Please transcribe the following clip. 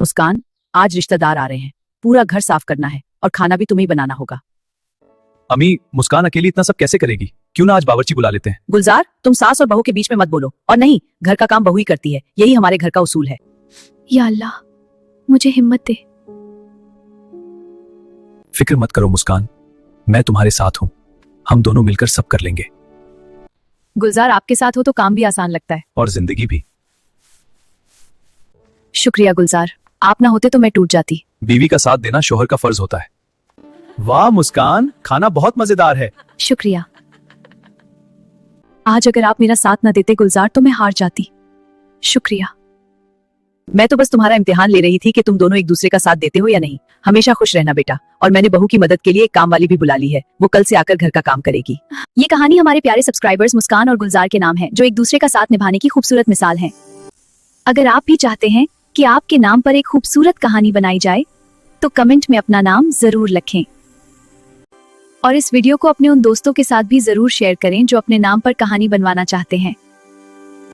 मुस्कान, आज रिश्तेदार आ रहे हैं, पूरा घर साफ करना है और खाना भी तुम्हें ही बनाना होगा। अम्मी, मुस्कान अकेली इतना सब कैसे करेगी? क्यों ना आज बावर्ची बुला लेते हैं। गुलजार, तुम सास और बहू के बीच में मत बोलो। और नहीं, घर का काम बहू ही करती है, यही हमारे घर का उसूल है। या अल्लाह, मुझे हिम्मत दे। फिक्र मत करो मुस्कान, मैं तुम्हारे साथ हूँ, हम दोनों मिलकर सब कर लेंगे। गुलजार, आपके साथ हो तो काम भी आसान लगता है और जिंदगी भी। शुक्रिया गुलजार, आप ना होते तो मैं टूट जाती। बीवी का साथ देना शोहर का फर्ज होता है। वाह मुस्कान, खाना बहुत मजेदार है। शुक्रिया। आज अगर आप मेरा साथ न देते गुलजार तो मैं हार जाती। शुक्रिया। मैं तो बस तुम्हारा इम्तिहान ले रही थी कि तुम दोनों एक दूसरे का साथ देते हो या नहीं। हमेशा खुश रहना बेटा। और मैंने बहू की मदद के लिए एक काम वाली भी बुला ली है, वो कल से आकर घर का काम करेगी। ये कहानी हमारे प्यारे सब्सक्राइबर्स मुस्कान और गुलजार के नाम है, जो एक दूसरे का साथ निभाने की खूबसूरत मिसाल है। अगर आप भी चाहते हैं कि आपके नाम पर एक खूबसूरत कहानी बनाई जाए तो कमेंट में अपना नाम जरूर लिखें और इस वीडियो को अपने उन दोस्तों के साथ भी जरूर शेयर करें जो अपने नाम पर कहानी बनवाना चाहते हैं।